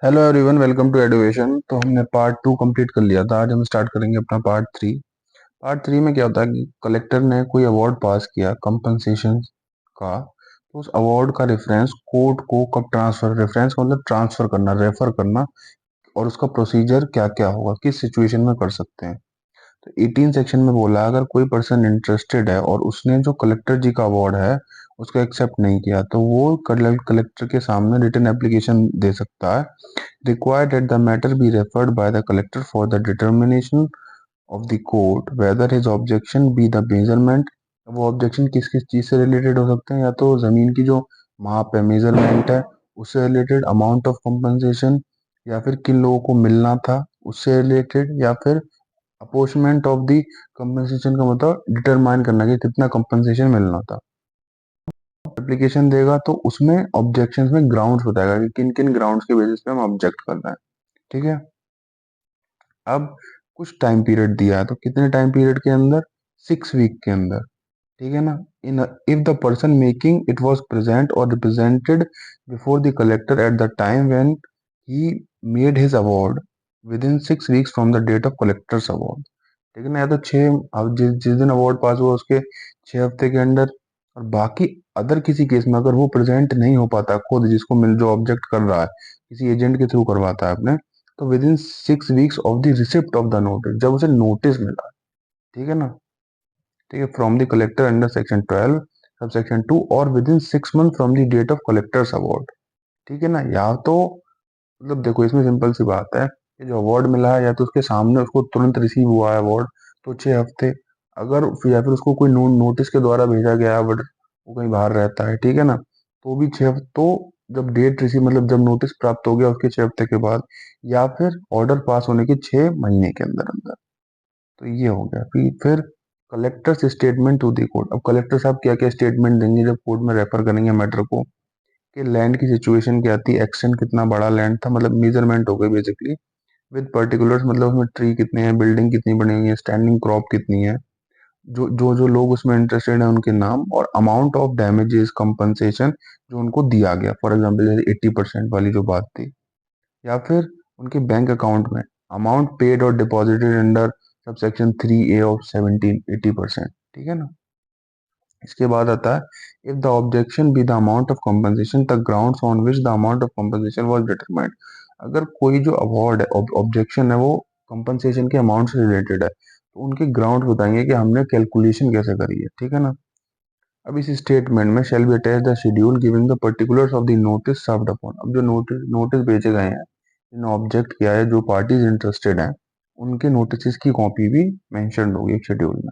Hello everyone, welcome to education. तो हमने part 2 complete कर लिया था। आज हम स्टार्ट करेंगे अपना पार्ट 3। पार्ट 3 में क्या होता है कि कलेक्टर ने कोई अवार्ड पास किया कंपनसेशन का, तो उस अवार्ड का रेफरेंस कोर्ट को कब ट्रांसफर, रेफरेंस का मतलब ट्रांसफर करना, रेफर करना, और उसका प्रोसीजर क्या क्या होगा, किस सिचुएशन में कर सकते हैं। तो 18 सेक्शन में बोला अगर कोई पर्सन इंटरेस्टेड है और उसने जो कलेक्टर जी का अवार्ड है उसको एक्सेप्ट नहीं किया तो वो कलेक्टर के सामने रिटन एप्लीकेशन दे सकता है। Required that the matter be referred by the collector for the determination of the court whether his objection be the measurement। वो ऑब्जेक्शन किस किस चीज से रिलेटेड हो सकते हैं, या तो जमीन की जो माप है, मेजरमेंट है, उससे रिलेटेड, अमाउंट ऑफ कंपनसेशन, या फिर किन लोगों को मिलना था उससे रिलेटेड, या फिर अपोर्शमेंट ऑफ द कंपनसेशन का मतलब डिटरमाइन करना कि कितना कंपनसेशन मिलना था। एप्लीकेशन देगा तो उसमें ऑब्जेक्शंस में ग्राउंड्स बताएगा कि किन किन ग्राउंड्स के बेसिस पे हम ऑब्जेक्ट कर रहे हैं। ठीक है। अब कुछ टाइम पीरियड दिया है, तो कितने टाइम पीरियड के अंदर? 6 वीक के अंदर। ठीक है ना। In if the person making it was present or represented before the collector at the time when he made his award within 6 weeks from the date of collector's award. ठीक है ना। या तो छः, अब जिस जिस दिन अवार्ड पास हुआ उसके 6 हफ्ते के अंदर। और बाकी अदर किसी केस में अगर वो प्रेजेंट नहीं हो पाता खुद, जिसको मिल जो ऑब्जेक्ट कर रहा है किसी एजेंट के थ्रू करवाता है अपने, तो within 6 weeks of the receipt of the notice, जब उसे नोटिस मिला। ठीक है ना। ठीक है, from the collector under section 12 subsection 2, और within 6 month from the date of collector's award. ठीक है ना। या तो मतलब देखो इसमें सिंपल सी बात है कि जो अवार्ड मिला है या तो उसके सामने उसको तुरंत रिसीव हुआ है अवार्ड, तो 6 हफ्ते। अगर या फिर उसको कोई नोटिस के द्वारा भेजा गया है बट वो कहीं बाहर रहता है, ठीक है ना, तो भी 6 हफ्ते। तो जब डेट रिसीव मतलब जब नोटिस प्राप्त हो गया उसके 6 हफ्ते के बाद, या फिर ऑर्डर पास होने के 6 महीने के अंदर अंदर। तो ये हो गया। फिर collector's statement to the court. अब कलेक्टर साहब क्या क्या स्टेटमेंट देंगे जब कोर्ट में रेफर करेंगे मैटर को, कि लैंड की सिचुएशन क्या थी, एक्सटेंट कितना बड़ा लैंड था, मतलब मेजरमेंट हो गई बेसिकली, विद पर्टिकुलर्स मतलब उसमें ट्री कितने हैं, बिल्डिंग कितनी बनी हुई है, स्टैंडिंग क्रॉप कितनी है, जो लोग उसमें इंटरेस्टेड हैं उनके नाम, और अमाउंट ऑफ डैमेजेस कंपनसेशन जो उनको दिया गया। फॉर एग्जांपल जैसे 80% वाली जो बात थी, या फिर उनके बैंक अकाउंट में अमाउंट पेड और deposited under sub section 3A of 80%। ठीक है ना। इसके बाद आता है if the objection be the amount of compensation the grounds on which the amount of compensation was determined. अगर कोई जो अवार्ड है, ऑब्जेक्शन है, वो कंपनसेशन के अमाउंट से रिलेटेड है, तो उनके ग्राउंड बताएंगे कि हमने कैलकुलेशन कैसे करी है। ठीक है ना। अब इस स्टेटमेंट में shall be attach the schedule giving the particulars of the notice served upon. अब जो नोटिस नोटिस भेजे गए हैं, जिन्होंने ऑब्जेक्ट किया है, जो पार्टीज इंटरेस्टेड हैं, उनके नोटिस की कॉपी भी मेंशन होगी एक शेड्यूल में।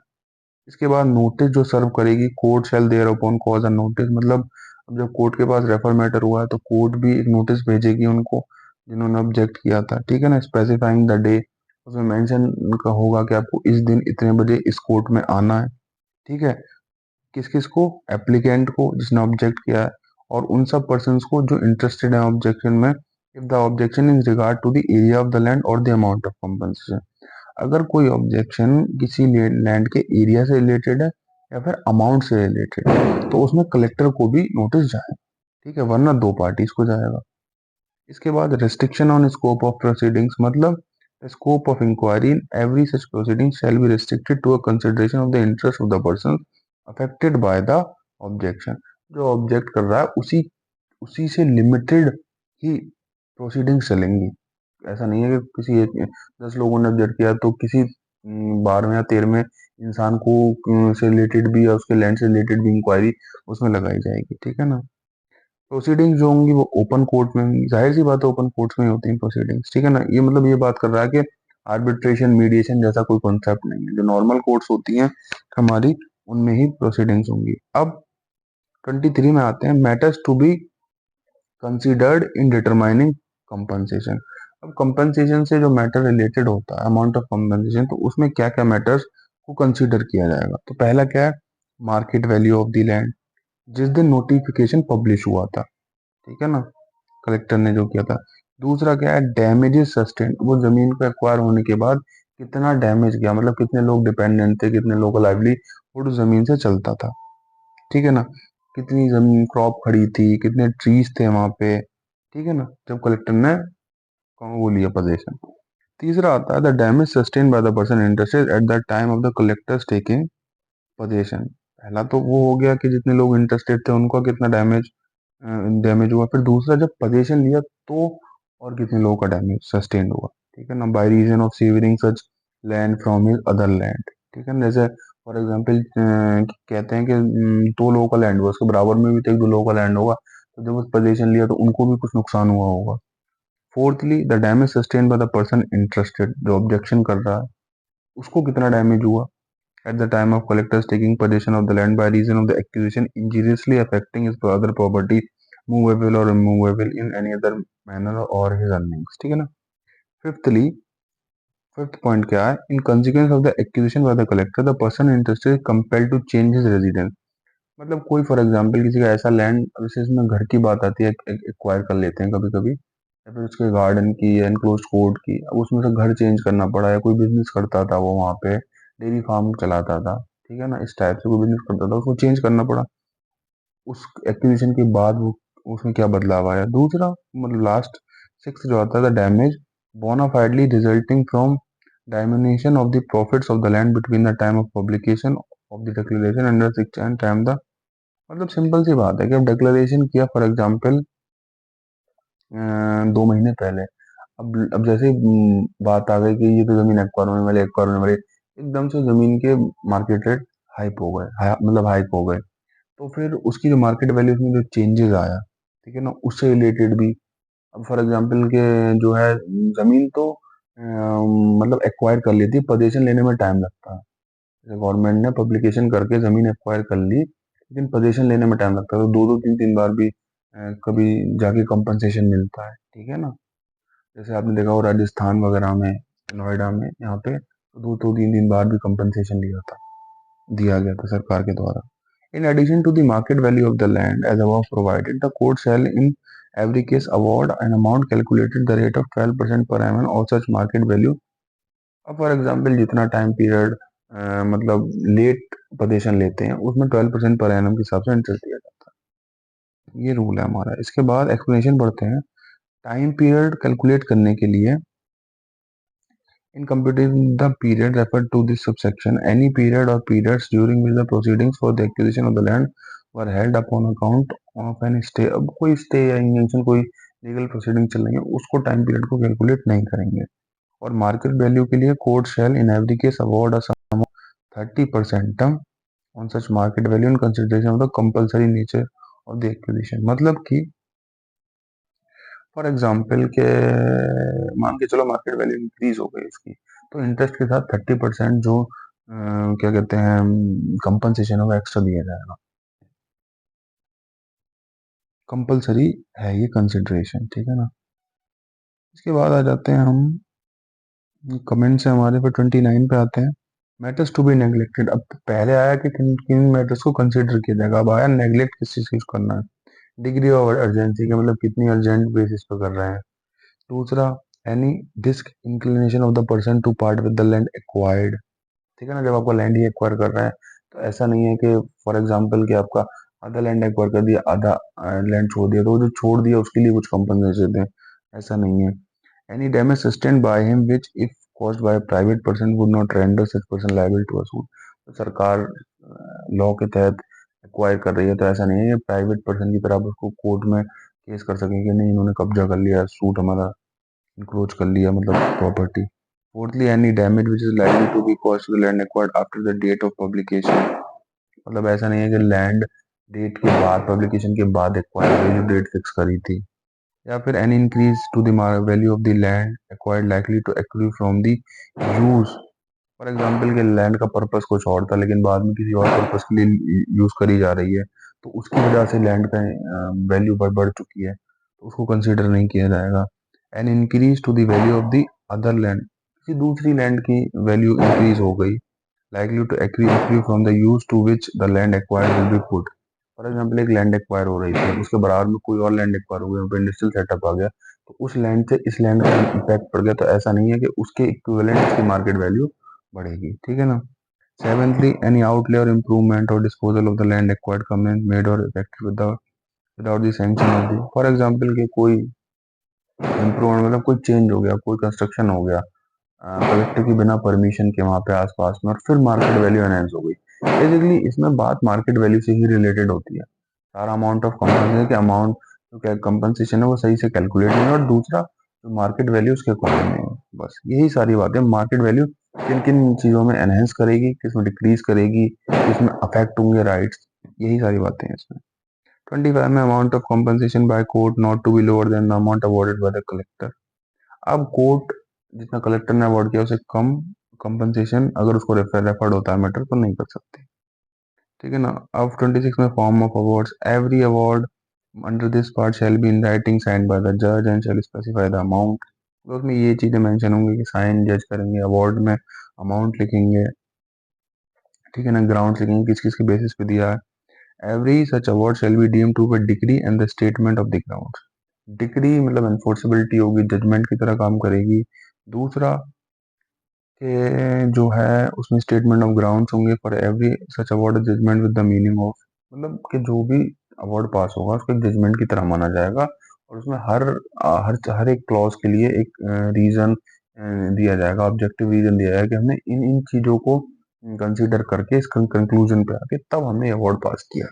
इसके बाद नोटिस जो सर्व करेगी court shall thereupon cause a notice, मतलब अब जब कोर्ट के पास रेफर मैटर हुआ है तो कोर्ट भी एक नोटिस भेजेगी उनको जिन्होंने ऑब्जेक्ट किया था। ठीक है ना। स्पेसिफाइंग द डे, उसमें मेंशन का होगा कि आपको इस दिन इतने बजे इस कोर्ट में आना है। ठीक है। किस किस को? एप्लीकेंट को जिसने ऑब्जेक्ट किया है, और उन सब पर्सन को जो इंटरेस्टेड है ऑब्जेक्शन में, if the objection in regard to the area of the land और द अमाउंट ऑफ कंपनसेशन। अगर कोई ऑब्जेक्शन किसी लैंड के एरिया से रिलेटेड है या फिर अमाउंट से रिलेटेड है, तो उसमें कलेक्टर को भी नोटिस जाए। ठीक है, वरना दो पार्टीज को जाएगा। इसके बाद restriction on scope of proceedings, मतलब scope of inquiry in every such proceeding shall be restricted to a consideration of the interest of the person affected by the objection. जो ऑब्जेक्ट कर रहा है उसी उसी से लिमिटेड ही प्रोसीडिंग्स चलेंगी। ऐसा नहीं है कि किसी एक 10 लोगों ने ऑब्जेक्ट किया तो किसी 12वें या 13वें इंसान को से रिलेटेड भी या उसके लैंड से रिलेटेड भी इंक्वायरी उसमें लगाई जाएगी। ठीक है ना। प्रोसीडिंग्स जो होंगी वो ओपन कोर्ट में होंगी, जाहिर सी बात है ओपन कोर्ट्स में ही होती हैं प्रोसीडिंग्स। ठीक है ना। ये मतलब ये बात कर रहा है कि आर्बिट्रेशन मीडिएशन जैसा कोई कॉन्सेप्ट नहीं है, जो नॉर्मल कोर्ट्स होती हैं हमारी उनमें ही प्रोसीडिंग्स होंगी। अब 23 में आते हैं matters to be considered in determining compensation. अब कंपनसेशन से जो मैटर रिलेटेड होता है अमाउंट ऑफ कंपनसेशन, तो उसमें क्या क्या मैटर्स को कंसीडर किया जाएगा। तो पहला क्या है? Market value of the land, जिस दिन नोटिफिकेशन पब्लिश हुआ था। ठीक है ना, कलेक्टर ने जो किया था। दूसरा क्या है? डैमेजेस सस्टेन, वो जमीन को एक्वायर होने के बाद कितना डैमेज किया, मतलब कितने लोग डिपेंडेंट थे, कितने लोगों का लाइवलीहुड उस जमीन से चलता था। ठीक है ना। कितनी जमीन क्रॉप खड़ी थी, कितने ट्रीज थे वहां पे। ठीक है ना, जब कलेक्टर ने वो लिया पोजीशन। तीसरा आता है the damage sustain by the person interested at the time of the collector's taking possession. पहला तो वो हो गया कि जितने लोग इंटरेस्टेड थे उनका कितना डैमेज डैमेज हुआ। फिर दूसरा जब पोजीशन लिया तो और कितने लोगों का डैमेज सस्टेन हुआ। ठीक है ना, by reason of severing such land from his other land. ठीक है ना, जैसे फॉर एग्जाम्पल कहते हैं कि दो लोगों का लैंड हुआ, उसके बराबर में भी तो एक दो लोगों का लैंड होगा, तो जब उस पोजीशन लिया तो उनको भी कुछ नुकसान हुआ होगा। Fourthly the damage sustain by the person interested, जो ऑब्जेक्शन कर रहा है उसको कितना डैमेज हुआ at the time of collectors taking possession of the land by reason of the acquisition injuriously affecting his other property movable or immovable in any other manner or his earnings। ठीक है ना। Fifthly, fifth point क्या है, in consequence of the acquisition by the collector the person interested is compelled to change his residence. मतलब कोई for example किसी का ऐसा लैंड, विशेष में घर की बात आती है, एक्वायर कर लेते हैं कभी कभी, या फिर उसके गार्डन की या एनक्लोज कोर्ट की, अब उसमें से घर चेंज करना पड़ा, या कोई बिजनेस करता था वो वहाँ पे, डेयरी फार्म चलाता था, ठीक है ना, इस टाइप से कोई बिजनेस करता था, उसको चेंज करना पड़ा उस एक्विजिशन के बाद। वो उसमें क्या बदलाव आया। दूसरा मतलब लास्ट सिक्स जो आता है, the damage bonafidely resulting from diminution of the profits of the land between the time of publication of the declaration under six and time the. मतलब सिंपल सी बात है कि अब डिक्लेरेशन किया फॉर एग्जांपल 2 महीने पहले, अब जैसे बात आ गई कि ये तो जमीन एक्वायर होने वाली, एक्वायर होने वाली, एकदम से जमीन के मार्केट रेट हाइप हो गए, मतलब हाइप हो गए, तो फिर उसकी जो मार्केट वैल्यू में जो चेंजेस आया, ठीक है ना, उससे रिलेटेड भी। अब फॉर एग्जांपल के जो है जमीन तो मतलब एक्वायर कर लेती है, पोजीशन लेने में टाइम लगता है। जैसे गवर्नमेंट ने पब्लिकेशन करके जमीन एक्वायर कर ली, लेकिन पोजीशन लेने में टाइम लगता है, तो दो दो तीन तीन बार भी कभी जाके कंपनसेशन मिलता है। ठीक है ना, जैसे आपने देखा हो राजस्थान वगैरह में, नोएडा में, यहाँ पे तो दो दो तीन तीन बार भी कंपनसेशन दिया गया था सरकार के द्वारा। In addition to the market value of the land as above provided, the court shall in every case award an amount calculated the rate of 12% per annum of such market value। अब for example जितना time period मतलब late position लेते हैं उसमें 12% per annum के हिसाब से interest दिया जाता है। ये रूल है हमारा। इसके बाद एक्सप्लेनेशन पढ़ते हैं। टाइम पीरियड कैलकुलेट करने के लिए in computing the period referred to this subsection, any period or periods during which the proceedings for the acquisition of the land were held upon account of an stay। अब कोई stay या injunction, कोई legal proceeding चल रही है, उसको time period को calculate नहीं करेंगे। और मार्केट वैल्यू के लिए court shall in every case award a sum of 30% on such market value in consideration of the compulsory nature of the acquisition. मतलब कि फॉर एग्जाम्पल के मान के चलो मार्केट वैल्यू इंक्रीज हो गई इसकी, तो इंटरेस्ट के साथ 30% जो क्या कहते हैं कंपनसेशन होगा एक्स्ट्रा दिया जाएगा। कंपलसरी है ये कंसिडरेशन। ठीक है ना। इसके बाद आ जाते हैं हम कमेंट से हमारे पे 29 पे आते हैं। Matters to be neglected. अब पहले आया कि किन किन मैटर्स को कंसिडर किया जाएगा, अब आया नेग्लेक्ट किस चीज को करना है। डिग्री ऑफ अर्जेंसी का मतलब कितनी अर्जेंट बेसिस पे कर रहे हैं। दूसरा, any disinclination of the person to part with the land acquired. ठीक है ना, जब आपका लैंड ही एक्वायर कर रहा है तो ऐसा नहीं है कि फॉर एग्जांपल कि आपका आधा लैंड एक्वायर कर दिया, आधा लैंड छोड़ दिया, तो वो जो छोड़ दिया उसके लिए कुछ कंपनसेशन दें, ऐसा नहीं है। Any damage sustained by him which if caused by private person would not render such person liable to a suit. तो सरकार लॉ के तहत एक्वायर कर रही है, तो ऐसा नहीं है कि प्राइवेट पर्सन की तरह आप उसको कोर्ट में केस कर सकेंगे कि नहीं इन्होंने कब्जा कर लिया, सूट हमारा इंक्रोच कर लिया, मतलब property. Fourthly, any damage which is likely to be cause to the land acquired after the date of publication. मतलब ऐसा नहीं है कि लैंड डेट के बाद, पब्लिकेशन के बाद एक्वायर हुई, जो डेट फिक्स करी थी। या फिर any increase to the value of the land acquired likely to accrue from the use. For example के लैंड का पर्पस कुछ और था लेकिन बाद में किसी और पर्पस के लिए यूज करी जा रही है, तो उसकी वजह से लैंड का वैल्यू बढ़ चुकी है, तो उसको कंसिडर नहीं किया जाएगा। An increase to the value of the other land. किसी दूसरी लैंड की वैल्यू इंक्रीज हो गई, likely to accrue from the use to which the land acquired will be put। For example एक लैंड एक्वायर हो रही थी, उसके बराबर में कोई और लैंड एक्वायर हो गया, इंडस्ट्रियल सेटअप आ गया, तो उस लैंड से इस लैंड का इम्पैक्ट पड़ गया, तो ऐसा नहीं है कि उसके इक्विवेलेंट इसकी मार्केट वैल्यू बढ़ेगी। ठीक है ना। Seventhly, any outlay or improvement or disposal of the land acquired commenced made or effected without the sanction of the. For example के कोई इम्प्रूवमेंट मतलब कोई चेंज हो गया, कोई कंस्ट्रक्शन हो गया कलेक्टर की बिना परमिशन के वहाँ पे आसपास में, और फिर मार्केट वैल्यू एनहेंस हो गई। बेसिकली इसमें बात मार्केट वैल्यू से ही रिलेटेड होती है। सारा अमाउंट ऑफ कंपनसेशन के अमाउंट जो क्या कंपनसेशन है वो सही से कैलकुलेट नहीं है, और दूसरा जो मार्केट वैल्यू उसके अकॉर्डिंग नहीं है। बस यही सारी बातें, मार्केट वैल्यू किन किन चीज़ों में एनहेंस करेगी, किस में डिक्रीज करेगी, किस में अफेक्ट होंगे राइट्स, यही सारी बातें हैं इसमें। 25 में amount of compensation by court not to be lower than the amount awarded by the collector. अब कोर्ट जितना कलेक्टर ने अवार्ड किया उसे कम कंपनसेशन अगर उसको रेफर्ड होता है मैटर तो नहीं कर सकते। ठीक है ना। अब 26 में form of awards, every award under this part shall be in writing sign by the जज and shall specify the amount. तो उसमें ये चीजें मेंशन होंगी कि साइन जज करेंगे, अवार्ड में अमाउंट लिखेंगे, ठीक है ना, ग्राउंड लिखेंगे किस किस के बेसिस पे दिया है। Every such award shall be deemed to be decree and the statement of the ground. Decree मतलब एनफोर्सेबिलिटी होगी, जजमेंट की तरह काम करेगी। दूसरा कि जो है उसमें स्टेटमेंट ऑफ ग्राउंड्स होंगे for every such award judgement with the meaning of, मतलब कि जो भी अवार्ड पास होगा उसको एक जजमेंट की तरह माना जाएगा, और उसमें हर एक क्लॉज के लिए एक रीजन दिया जाएगा, ऑब्जेक्टिव रीजन दिया जाएगा कि हमने इन इन चीजों को कंसीडर करके इस कंक्लूजन पे आके तब हमने अवार्ड पास किया।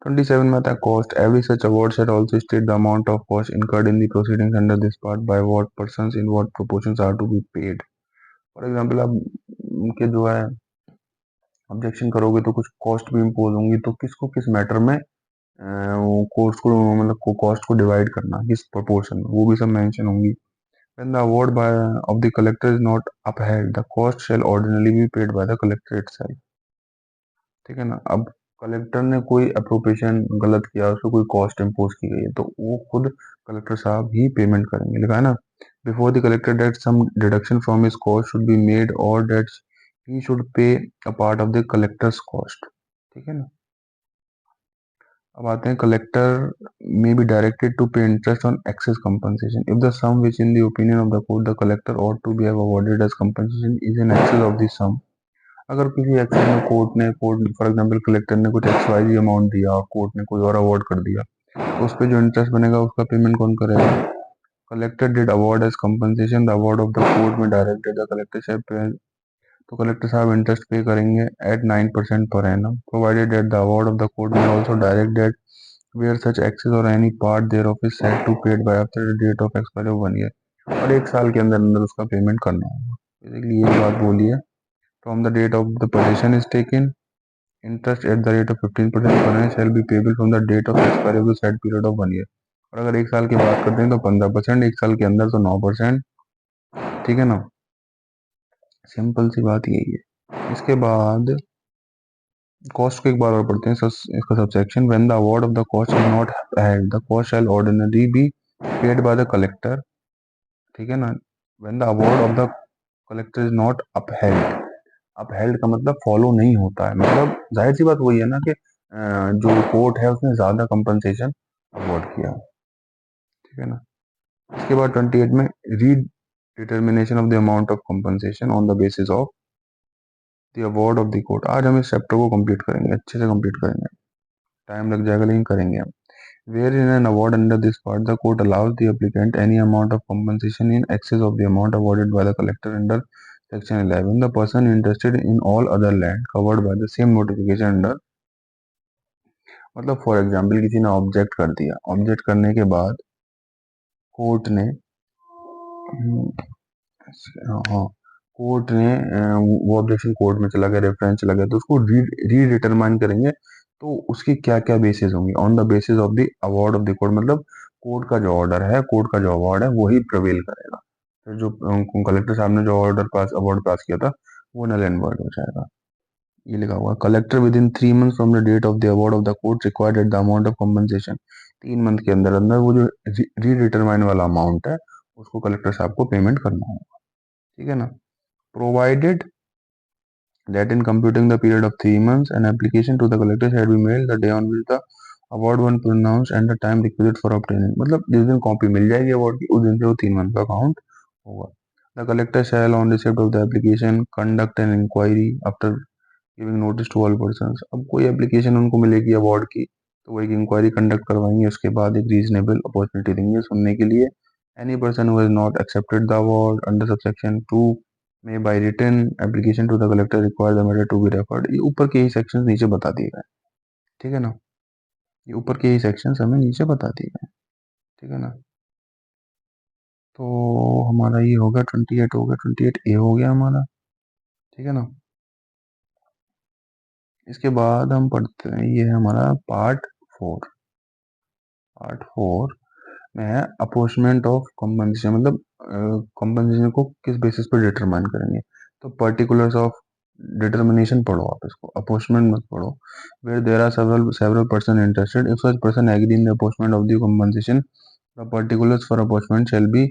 27 में आता है cost, every such award shall also state the amount of cost incurred in the proceedings under this part by what persons in what proportions are to be paid. For example आप उनके जो है objection करोगे तो कुछ cost भी impose होंगी, तो किसको किस मैटर में वो कोर्स को मतलब को कॉस्ट को डिवाइड करना किस प्रोपोर्शन में, वो भी सब मेंशन होंगी। When the award by of the collector is not upheld, the cost shall ordinarily be paid by the collector itself। ठीक है ना। अब कलेक्टर ने कोई अप्रोप्रिएशन गलत किया, उसको कोई कॉस्ट इम्पोज की गई है तो वो खुद कलेक्टर साहब ही पेमेंट करेंगे, लिखा है ना। Before the collector that some deduction from his cost should be made or that he should pay a part of the collector's cost. ठीक है ना। अब आते हैं collector may be directed to pay interest on excess compensation if the sum which in the opinion of the court the collector ought to be have awarded as compensation is in excess of the sum। अगर किसी action में court for example collector ने कुछ x Y जी amount दिया और court ने कोई और अवार्ड कर दिया, तो उस पर जो इंटरेस्ट बनेगा उसका पेमेंट कौन करेगा? Collector did award as compensation the award of the court में directed the collector shall pay, तो कलेक्टर साहब इंटरेस्ट पे करेंगे at 9% per annum provided that the award of the court may also direct that where such excess or any part thereof is set to paid by after the date of expiry of 1 year, और 1 साल के अंदर अंदर उसका payment करना होगा। Basically ये बात बोली है। From the date of the possession is taken interest at the rate of 15% per annum shall be payable from the date of expiry of the set period of 1 year. और अगर 1 साल की बात करते हैं तो 15%, 1 साल के अंदर तो 9%। ठीक है ना। सिंपल सी बात यही है। इसके बाद कॉस्ट को एक बार और पढ़ते हैं इसका subsection, when the award of the cost is not held the cost shall ordinary be paid by the collector. ठीक है ना। When the award of the collector is not upheld, upheld का मतलब फॉलो नहीं होता है, मतलब जाहिर सी बात वही है ना कि जो कोर्ट है उसने ज्यादा कंपनसेशन अवार्ड किया। ठीक है ना। इसके बाद 28 में read determination of the amount of compensation on the basis of the award of the court. आज हम इस चैप्टर को कंप्लीट करेंगे, अच्छे से कंप्लीट करेंगे, टाइम लग जाएगा लेकिन करेंगे हम। Where in an award under this part, the court allows the applicant any amount of compensation in excess of the amount awarded by the collector under section 11, the person interested in all other land covered by the same notification under, मतलब for example किसी ने object कर दिया, object करने के बाद court ने हाँ कोर्ट ने वो ऑब्जेक्शन कोर्ट में चला गया, रेफरेंस चला गया, तो उसको रीडिटरमाइन करेंगे। तो उसकी क्या क्या बेसिस होंगी? On the basis of the award of the court, मतलब कोर्ट का जो ऑर्डर है, कोर्ट का जो अवार्ड है वही प्रवेल करेगा। फिर जो कलेक्टर साहब ने जो अवार्ड पास किया था वो नल एंड वॉइड हो जाएगा। ये लिखा हुआ है collector within 3 month from the date of the award of the court required at the amount of compensation. 3 month के अंदर अंदर वो जो रीडिटरमाइन वाला अमाउंट है उसको कलेक्टर साहब को पेमेंट करना होगा। ठीक है ना। Provided that in computing the period of 3 months, an application to the collector shall be mailed the day on which the award one pronounced and the time requisite for obtaining। मतलब जिस दिन copy मिल जाएगी award की उस दिन से वो 3 month का काउंट होगा। The collector shall on receipt of the application conduct an inquiry after giving notice to all persons। अब कोई एप्लीकेशन उनको मिलेगी अवार्ड की तो वो एक इंक्वायरी कंडक्ट करवाएंगे, उसके बाद एक रीजनेबल अपॉर्चुनिटी देंगे सुनने के लिए Any person who has not accepted the award under subsection 2 may by written application to the collector require the matter to be referred। ये ऊपर के ही सेक्शंस नीचे बता दिए गए, ठीक है ना। ये ऊपर के ही सेक्शंस हमें नीचे बता दिए गए, ठीक है ना। तो हमारा ये हो गया 28 हो गया, 28A हो गया हमारा, ठीक है ना। इसके बाद हम पढ़ते हैं, ये है हमारा पार्ट 4। पार्ट 4 में है अपोर्शमेंट ऑफ कॉम्पनसेशन, मतलब कॉम्पनसेशन को किस बेसिस पे डिटरमाइन करेंगे। तो पर्टिकुलर्स ऑफ डिटर्मिनेशन पढ़ो आप, इसको अपोर्शमेंट मत पढ़ो। Where there are several person interested, if such person agree in the apportionment of the compensation, the particulars for apportionment shall be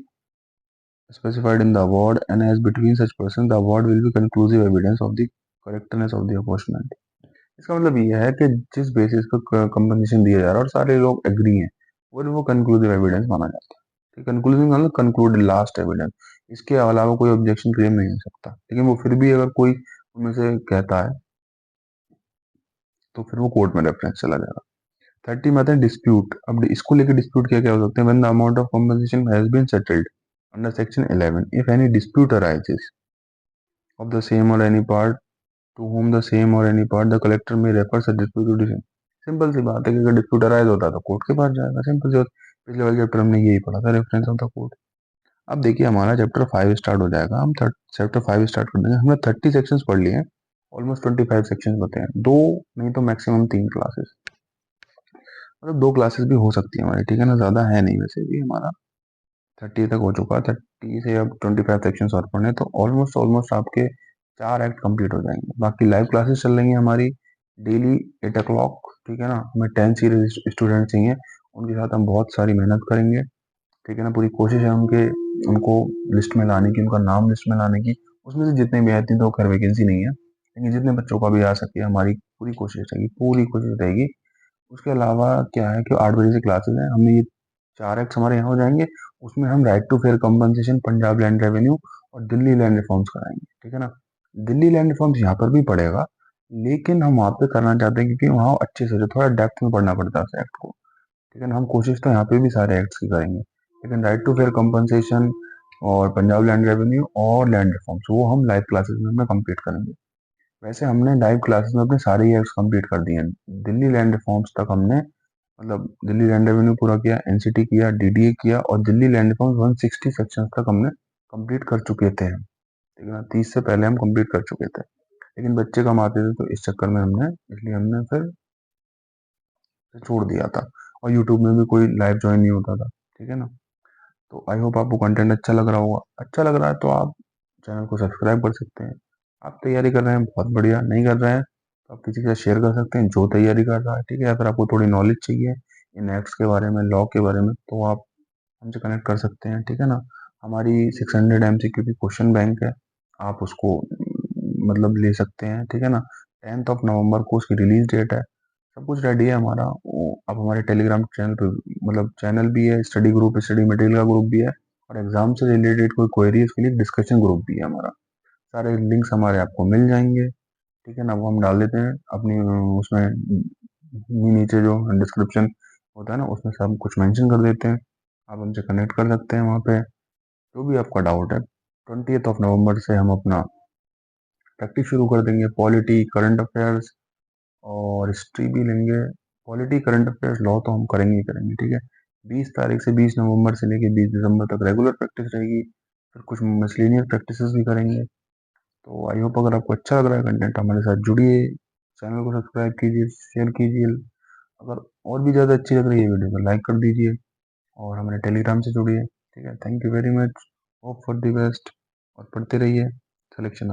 specified in the award, and as between such persons the award will be conclusive evidence of the correctness of the apportionment। इसका मतलब ये है कि जिस basis पर compensation दिया जा रहा है और सारे लोग एग्री हैं, वो कंक्लूसिव एविडेंस माना जाता है। कंक्लूसिव मतलब कंक्लूड लास्ट एविडेंस, इसके अलावा कोई ऑब्जेक्शन क्लेम नहीं हो सकता। लेकिन वो फिर भी अगर कोई उनमें से कहता है तो फिर वो कोर्ट में रेफरेंस चला जाएगा। 30 में आता है डिस्प्यूट। अब इसको लेकर डिस्प्यूट क्या क्या हो सकते हैं। When the amount of compensation has been settled under section 11, if any dispute arises of the same or any part to whom the same or any part the collector may refer such dispute to decision। Simple सी बात है कि अगर dispute arise होता है तो court के पास जाएगा, सिंपल सी बात। पिछले वाले चैप्टर में यही पढ़ा था, रेफरेंस ऑफ द कोर्ट। अब देखिए हमारा चैप्टर 5 स्टार्ट हो जाएगा, हम चैप्टर 5 स्टार्ट कर देंगे। हमने 30 सेक्शंस पढ़ लिए हैं, ऑलमोस्ट 25 सेक्शंस होते हैं, दो नहीं तो मैक्सिमम 3 क्लासेस, मतलब 2 क्लासेस भी हो सकती है हमारी, ठीक है ना, ज्यादा है नहीं वैसे भी हमारा। 30 तक हो चुका, 30 से अब 25 सेक्शंस और पढ़ने, तो ऑलमोस्ट ऑलमोस्ट आपके 4 एक्ट कंप्लीट हो जाएंगे। बाकी लाइव क्लासेस चल रही हैं हमारी डेली 8 o'clock, ठीक है ना। हमें 10 सीरीज स्टूडेंट्स चाहिए, उनके साथ हम बहुत सारी मेहनत करेंगे, ठीक है ना। पूरी कोशिश है उनको लिस्ट में लाने की, उनका नाम लिस्ट में लाने की। उसमें से जितने भी आती तो खैर वैकेंसी नहीं है, लेकिन जितने बच्चों का भी आ सके हमारी पूरी कोशिश रहेगी, पूरी कोशिश रहेगी। उसके अलावा क्या है कि 8 बजे से क्लासेस हैं, हमें ये 4 एक्ट हमारे यहाँ हो जाएंगे। उसमें हम right to fair compensation, Punjab land revenue और दिल्ली लैंड रिफॉर्म्स कराएंगे, ठीक है ना। दिल्ली लैंड रिफॉर्म्स यहाँ पर भी पड़ेगा, लेकिन हम वहाँ पे करना चाहते हैं क्योंकि वहाँ अच्छे से जो थोड़ा डेप्थ में पढ़ना पड़ता है उस एक्ट को, ठीक है ना। हम कोशिश तो यहाँ पे भी सारे एक्ट्स की करेंगे, लेकिन राइट टू फेयर कंपनसेशन और पंजाब लैंड रेवेन्यू और लैंड रिफॉर्म्स वो हम लाइव क्लासेस में कंप्लीट करेंगे। वैसे हमने लाइव क्लासेस में अपने सारे एक्ट्स कंप्लीट कर दिए हैं। दिल्ली लैंड रिफॉर्म्स तक हमने, मतलब दिल्ली लैंड रेवेन्यू पूरा किया, एनसीटी किया, डीडीए किया, और दिल्ली लैंड रिफॉर्म्स 160 सेक्शंस तक हमने कंप्लीट कर चुके थे, ठीक है ना। 30 से पहले हम कंप्लीट कर चुके थे, लेकिन बच्चे कम आते थे तो इस चक्कर में इसलिए हमने फिर छोड़ दिया था। और यूट्यूब में भी कोई लाइव ज्वाइन नहीं होता था, ठीक है ना। तो आई होप आपको कंटेंट अच्छा लग रहा होगा। अच्छा लग रहा है तो आप चैनल को सब्सक्राइब कर सकते हैं। आप तैयारी कर रहे हैं, बहुत बढ़िया। नहीं कर रहे हैं तो आप किसी के साथ शेयर कर सकते हैं जो तैयारी कर रहा है, ठीक है। अगर आपको थोड़ी नॉलेज चाहिए इन एक्ट्स के बारे में, लॉ के बारे में, तो आप हमसे कनेक्ट कर सकते हैं, ठीक है ना। हमारी 600 MCQ की क्वेश्चन बैंक है, आप उसको मतलब ले सकते हैं, ठीक है ना। 10th of November को उसकी रिलीज डेट है। सब कुछ रेडी है हमारा। आप हमारे टेलीग्राम चैनल पे, मतलब चैनल भी है, स्टडी ग्रुप, स्टडी मटेरियल का ग्रुप भी है, और एग्जाम से रिलेटेड कोई क्वेरी उसके लिए डिस्कशन ग्रुप भी है हमारा। सारे लिंक्स हमारे आपको मिल जाएंगे, ठीक है ना। वो हम डाल देते हैं अपनी उसमें नीचे जो डिस्क्रिप्शन होता है ना, उसमें सब कुछ मेंशन कर देते हैं। आप हमसे कनेक्ट कर सकते हैं वहाँ पे, जो भी आपका डाउट है। 20th of November से हम अपना प्रैक्टिस शुरू कर देंगे। पॉलिटी, करंट अफेयर्स और हिस्ट्री भी लेंगे। पॉलिटी, करंट अफेयर्स, लॉ तो हम करेंगे ही करेंगे, ठीक है। 20 तारीख से 20 नवंबर से लेके 20 दिसंबर तक रेगुलर प्रैक्टिस रहेगी, फिर कुछ मिसलेनियस प्रैक्टिस भी करेंगे। तो आई होप अगर आपको अच्छा लग रहा है कंटेंट, हमारे साथ जुड़िए, चैनल को सब्सक्राइब कीजिए, शेयर कीजिए। अगर और भी ज़्यादा अच्छी लग रही है वीडियो तो लाइक कर दीजिए, और हमारे टेलीग्राम से जुड़िए, ठीक है। Thank you very much, hope for the best, और पढ़ते रहिए। सिलेक्शन